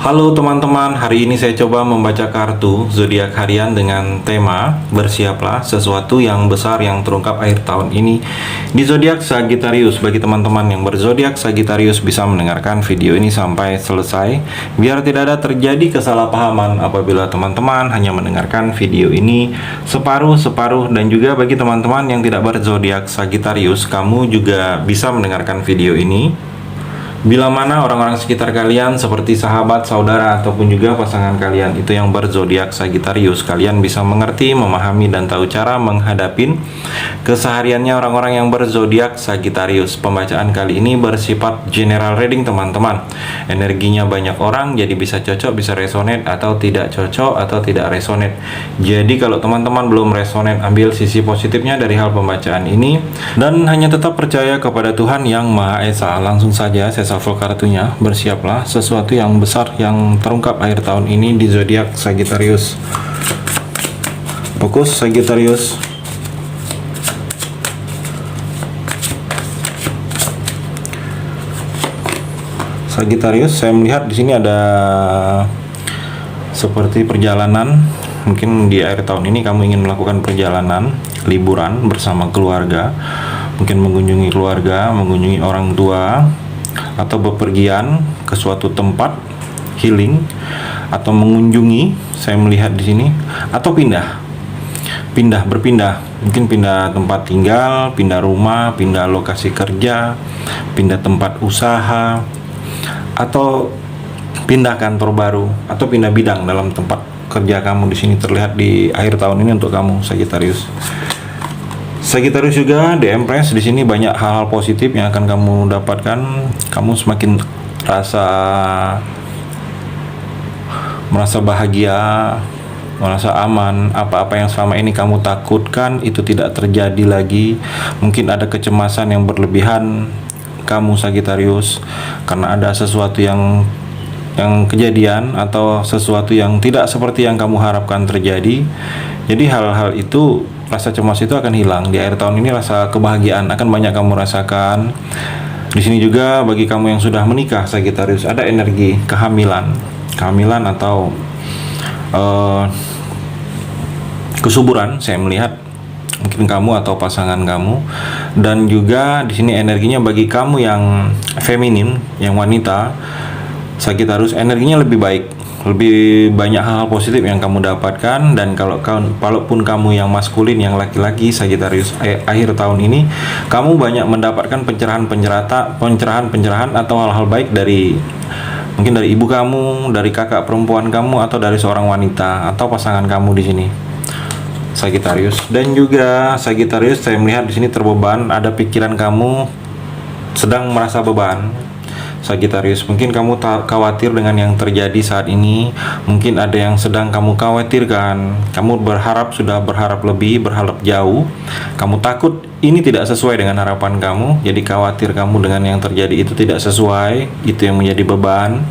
Halo teman-teman, hari ini saya coba membaca kartu zodiak harian dengan tema bersiaplah sesuatu yang besar yang terungkap akhir tahun ini di zodiak Sagittarius. Bagi teman-teman yang berzodiak Sagittarius bisa mendengarkan video ini sampai selesai biar tidak ada terjadi kesalahpahaman apabila teman-teman hanya mendengarkan video ini separuh-separuh. Dan juga bagi teman-teman yang tidak berzodiak Sagittarius, kamu juga bisa mendengarkan video ini bila mana orang-orang sekitar kalian seperti sahabat, saudara, ataupun juga pasangan kalian itu yang berzodiak Sagittarius, kalian bisa mengerti, memahami, dan tahu cara menghadapin kesehariannya orang-orang yang berzodiak Sagittarius. Pembacaan kali ini bersifat general reading teman-teman. Energinya banyak orang, jadi bisa cocok, bisa resonate, atau tidak cocok, atau tidak resonate. Jadi kalau teman-teman belum resonate, ambil sisi positifnya dari hal pembacaan ini, dan hanya tetap percaya kepada Tuhan Yang Maha Esa. Langsung saja saya shuffle kartunya. Bersiaplah sesuatu yang besar yang terungkap akhir tahun ini di zodiak Sagittarius. Fokus Sagittarius. Sagittarius, saya melihat di sini ada seperti perjalanan. Mungkin di akhir tahun ini kamu ingin melakukan perjalanan liburan bersama keluarga, mungkin mengunjungi keluarga, mengunjungi orang tua, atau bepergian ke suatu tempat healing, atau mengunjungi, saya melihat di sini, atau berpindah, mungkin pindah tempat tinggal, pindah rumah, pindah lokasi kerja, pindah tempat usaha, atau pindah kantor baru, atau pindah bidang dalam tempat kerja kamu. Di sini terlihat di akhir tahun ini untuk kamu Sagittarius. Sagittarius juga di Empress, di sini banyak hal-hal positif yang akan kamu dapatkan. Kamu semakin merasa bahagia, merasa aman. Apa-apa yang selama ini kamu takutkan itu tidak terjadi lagi. Mungkin ada kecemasan yang berlebihan kamu Sagittarius karena ada sesuatu yang kejadian atau sesuatu yang tidak seperti yang kamu harapkan terjadi. Jadi hal-hal itu, rasa cemas itu akan hilang di akhir tahun ini. Rasa kebahagiaan akan banyak kamu rasakan. Di sini juga bagi kamu yang sudah menikah Sagittarius, ada energi kehamilan atau kesuburan. Saya melihat mungkin kamu atau pasangan kamu. Dan juga di sini energinya bagi kamu yang feminin, yang wanita Sagittarius, energinya lebih baik, lebih banyak hal-hal positif yang kamu dapatkan. Dan kalaupun kamu yang maskulin, yang laki-laki Sagittarius, akhir tahun ini kamu banyak mendapatkan pencerahan atau hal-hal baik dari mungkin dari ibu kamu, dari kakak perempuan kamu, atau dari seorang wanita atau pasangan kamu di sini Sagittarius. Dan juga Sagittarius, saya melihat di sini terbeban, ada pikiran kamu sedang merasa beban Sagittarius. Mungkin kamu khawatir dengan yang terjadi saat ini. Mungkin ada yang sedang kamu khawatirkan. Kamu sudah berharap lebih, berharap jauh. Kamu takut ini tidak sesuai dengan harapan kamu. Jadi khawatir kamu dengan yang terjadi itu tidak sesuai. Itu yang menjadi beban.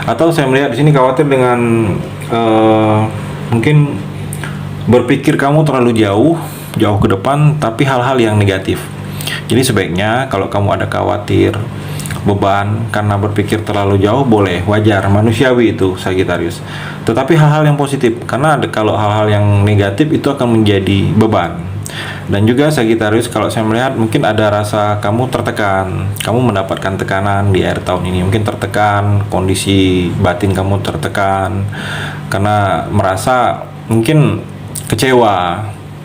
Atau saya melihat di sini khawatir dengan mungkin berpikir kamu terlalu jauh ke depan, tapi hal-hal yang negatif. Jadi sebaiknya kalau kamu ada khawatir, beban karena berpikir terlalu jauh, boleh, wajar, manusiawi itu Sagittarius. Tetapi hal-hal yang positif, karena kalau hal-hal yang negatif itu akan menjadi beban. Dan juga Sagittarius, kalau saya melihat mungkin ada rasa kamu tertekan, kamu mendapatkan tekanan di akhir tahun ini. Mungkin tertekan, kondisi batin kamu tertekan karena merasa mungkin kecewa,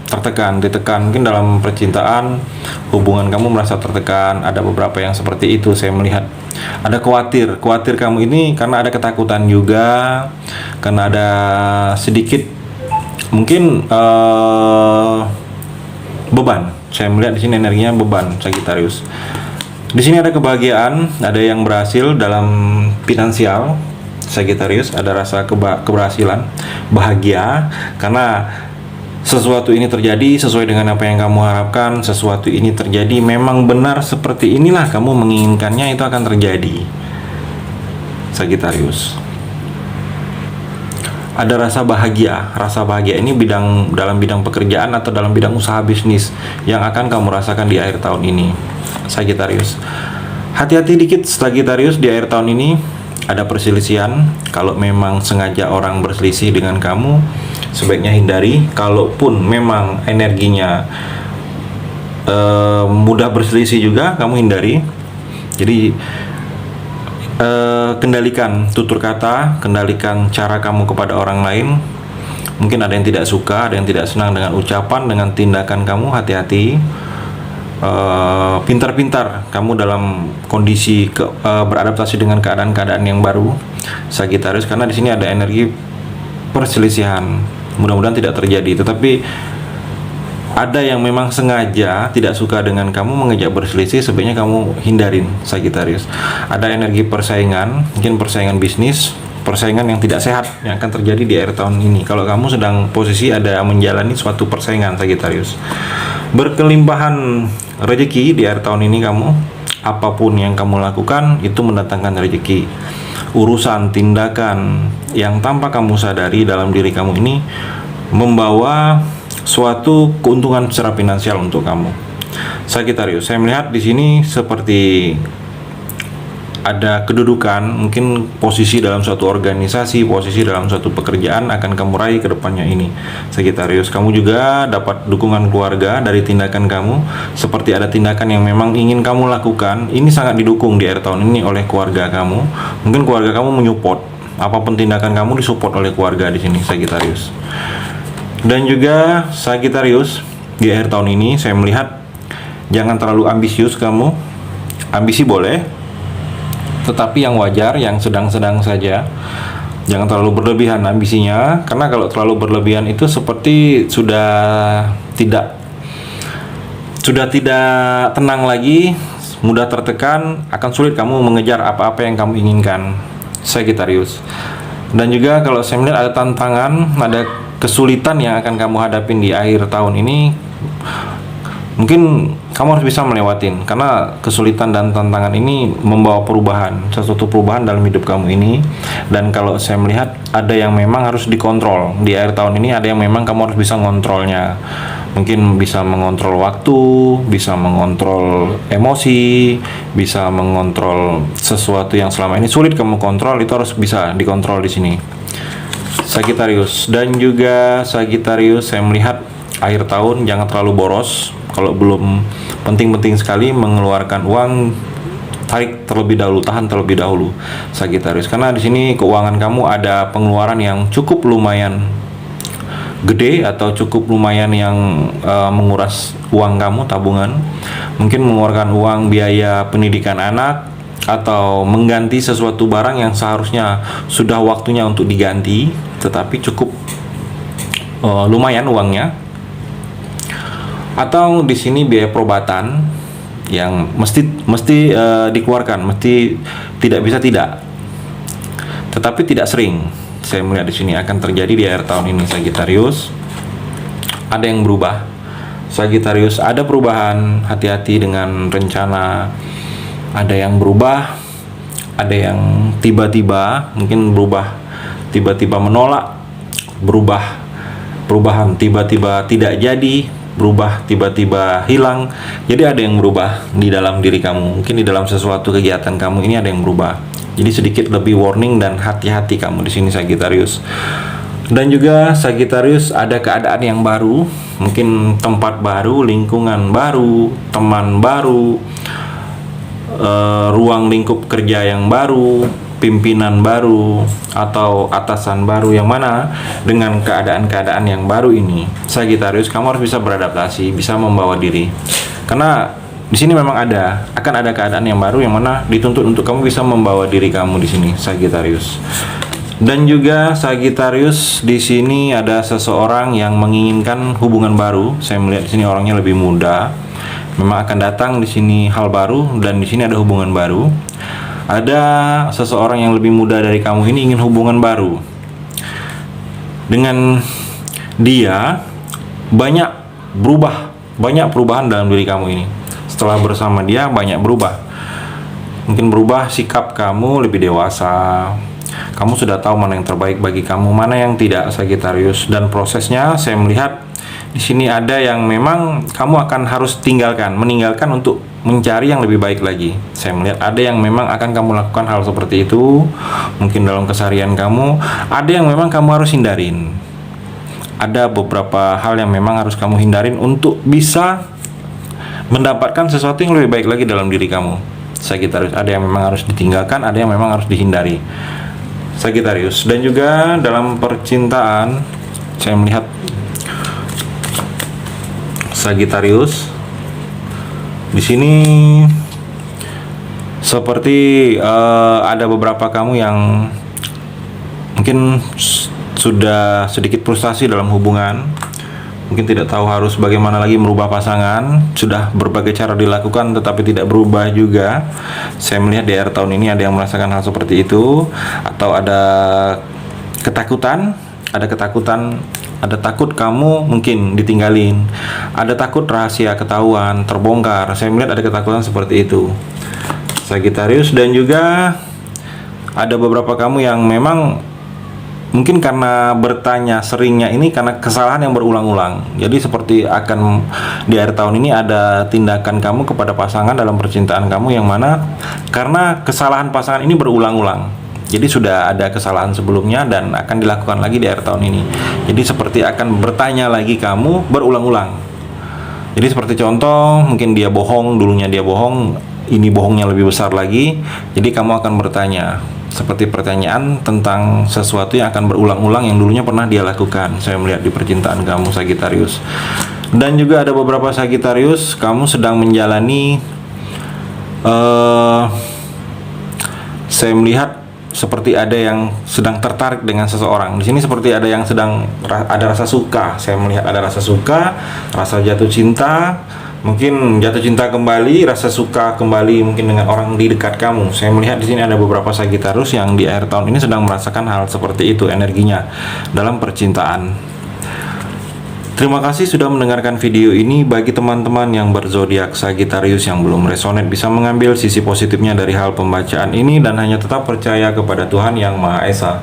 ditekan mungkin dalam percintaan, hubungan kamu merasa tertekan. Ada beberapa yang seperti itu saya melihat. Ada khawatir kamu ini karena ada ketakutan juga, karena ada sedikit mungkin beban. Saya melihat di sini energinya beban Sagittarius. Di sini ada kebahagiaan, ada yang berhasil dalam finansial Sagittarius, ada rasa keberhasilan, bahagia karena sesuatu ini terjadi sesuai dengan apa yang kamu harapkan. Sesuatu ini terjadi memang benar seperti inilah kamu menginginkannya, itu akan terjadi Sagittarius. Ada rasa bahagia ini dalam bidang pekerjaan atau dalam bidang usaha bisnis yang akan kamu rasakan di akhir tahun ini Sagittarius. Hati-hati dikit Sagittarius di akhir tahun ini. ada perselisihan. Kalau memang sengaja orang berselisih dengan kamu, sebaiknya hindari. Kalaupun memang energinya mudah berselisih juga, kamu hindari. Jadi kendalikan tutur kata, kendalikan cara kamu kepada orang lain. Mungkin ada yang tidak suka, ada yang tidak senang dengan ucapan, dengan tindakan kamu. Hati-hati. Pintar-pintar kamu dalam kondisi beradaptasi dengan keadaan-keadaan yang baru, Sagittarius, karena di sini ada energi perselisihan. Mudah-mudahan tidak terjadi, tetapi ada yang memang sengaja tidak suka dengan kamu, mengajak berselisih, sebaiknya kamu hindarin, Sagittarius. Ada energi persaingan, mungkin persaingan bisnis, persaingan yang tidak sehat yang akan terjadi di akhir tahun ini. Kalau kamu sedang posisi ada menjalani suatu persaingan, Sagittarius. Berkelimpahan rezeki di akhir tahun ini kamu, apapun yang kamu lakukan itu mendatangkan rezeki. Urusan tindakan yang tanpa kamu sadari dalam diri kamu ini membawa suatu keuntungan secara finansial untuk kamu, Sagittarius. Saya melihat di sini seperti ada kedudukan, mungkin posisi dalam suatu organisasi, posisi dalam suatu pekerjaan akan kamu raih ke depannya ini, Sagittarius. Kamu juga dapat dukungan keluarga dari tindakan kamu, seperti ada tindakan yang memang ingin kamu lakukan, ini sangat didukung di akhir tahun ini oleh keluarga kamu. Mungkin keluarga kamu menyupport, apapun tindakan kamu disupport oleh keluarga di sini, Sagittarius. Dan juga Sagittarius, di akhir tahun ini saya melihat jangan terlalu ambisius kamu. Ambisi boleh, tetapi yang wajar, yang sedang-sedang saja. Jangan terlalu berlebihan ambisinya, karena kalau terlalu berlebihan itu seperti sudah tidak tenang lagi, mudah tertekan, akan sulit kamu mengejar apa-apa yang kamu inginkan, Sagittarius. Dan juga kalau saya melihat ada tantangan, ada kesulitan yang akan kamu hadapin di akhir tahun ini, mungkin kamu harus bisa melewatin, karena kesulitan dan tantangan ini membawa perubahan, sesuatu perubahan dalam hidup kamu ini. Dan kalau saya melihat ada yang memang harus dikontrol di akhir tahun ini, ada yang memang kamu harus bisa ngontrolnya. Mungkin bisa mengontrol waktu, bisa mengontrol emosi, bisa mengontrol sesuatu yang selama ini sulit kamu kontrol, itu harus bisa dikontrol di sini, Sagittarius. Dan juga Sagittarius, saya melihat akhir tahun jangan terlalu boros. Kalau belum penting-penting sekali mengeluarkan uang, tarik terlebih dahulu, tahan terlebih dahulu, Sagittarius. Karena di sini keuangan kamu ada pengeluaran yang cukup lumayan gede, atau cukup lumayan yang menguras uang kamu, tabungan. Mungkin mengeluarkan uang biaya pendidikan anak, atau mengganti sesuatu barang yang seharusnya sudah waktunya untuk diganti, tetapi cukup lumayan uangnya. Atau di sini biaya perobatan yang mesti dikeluarkan, mesti tidak bisa tidak, tetapi tidak sering. Saya melihat di sini akan terjadi di akhir tahun ini, Sagittarius. Ada yang berubah, Sagittarius, ada perubahan. Hati-hati dengan rencana. Ada yang berubah, ada yang tiba-tiba mungkin berubah, tiba-tiba menolak, perubahan tiba-tiba tidak jadi, berubah tiba-tiba hilang. Jadi ada yang berubah di dalam diri kamu, mungkin di dalam sesuatu kegiatan kamu ini ada yang berubah. Jadi sedikit lebih warning dan hati-hati kamu di sini, Sagittarius. Dan juga Sagittarius, ada keadaan yang baru, mungkin tempat baru, lingkungan baru, teman baru, ruang lingkup kerja yang baru, pimpinan baru, atau atasan baru, yang mana dengan keadaan-keadaan yang baru ini, Sagittarius, kamu harus bisa beradaptasi, bisa membawa diri. Karena di sini memang akan ada keadaan yang baru yang mana dituntut untuk kamu bisa membawa diri kamu di sini, Sagittarius. Dan juga Sagittarius, di sini ada seseorang yang menginginkan hubungan baru. Saya melihat di sini orangnya lebih muda. Memang akan datang di sini hal baru, dan di sini ada hubungan baru. Ada seseorang yang lebih muda dari kamu ini ingin hubungan baru. Dengan dia banyak perubahan dalam diri kamu ini. Setelah bersama dia banyak berubah. Mungkin berubah sikap kamu lebih dewasa. Kamu sudah tahu mana yang terbaik bagi kamu, mana yang tidak, Sagittarius. Dan prosesnya saya melihat Di sini ada yang memang kamu akan harus meninggalkan untuk mencari yang lebih baik lagi. Saya melihat ada yang memang akan kamu lakukan hal seperti itu, mungkin dalam keseharian kamu. Ada yang memang kamu harus hindarin. Ada beberapa hal yang memang harus kamu hindarin untuk bisa mendapatkan sesuatu yang lebih baik lagi dalam diri kamu. Sagittarius, ada yang memang harus ditinggalkan, ada yang memang harus dihindari. Sagittarius, dan juga dalam percintaan, saya melihat Sagittarius di sini seperti ada beberapa kamu yang mungkin sudah sedikit frustasi dalam hubungan, mungkin tidak tahu harus bagaimana lagi merubah pasangan, sudah berbagai cara dilakukan tetapi tidak berubah juga. Saya melihat di akhir tahun ini ada yang merasakan hal seperti itu, atau ada ketakutan, ada takut kamu mungkin ditinggalin, ada takut rahasia ketahuan, terbongkar. Saya melihat ada ketakutan seperti itu, Sagittarius. Dan juga ada beberapa kamu yang memang mungkin karena bertanya seringnya ini karena kesalahan yang berulang-ulang. Jadi seperti akan di akhir tahun ini ada tindakan kamu kepada pasangan dalam percintaan kamu yang mana karena kesalahan pasangan ini berulang-ulang. Jadi sudah ada kesalahan sebelumnya dan akan dilakukan lagi di akhir tahun ini. Jadi seperti akan bertanya lagi kamu berulang-ulang. Jadi seperti contoh, mungkin dia bohong, dulunya dia bohong, ini bohongnya lebih besar lagi. Jadi kamu akan bertanya, seperti pertanyaan tentang sesuatu yang akan berulang-ulang yang dulunya pernah dia lakukan. Saya melihat di percintaan kamu, Sagittarius. Dan juga ada beberapa Sagittarius, kamu sedang menjalani saya melihat seperti ada yang sedang tertarik dengan seseorang. Di sini seperti ada yang sedang ada rasa suka. Saya melihat ada rasa suka, rasa jatuh cinta, mungkin jatuh cinta kembali, rasa suka kembali mungkin dengan orang di dekat kamu. Saya melihat di sini ada beberapa Sagittarius yang di akhir tahun ini sedang merasakan hal seperti itu energinya dalam percintaan. Terima kasih sudah mendengarkan video ini. Bagi teman-teman yang berzodiak Sagittarius yang belum resonate, bisa mengambil sisi positifnya dari hal pembacaan ini dan hanya tetap percaya kepada Tuhan Yang Maha Esa.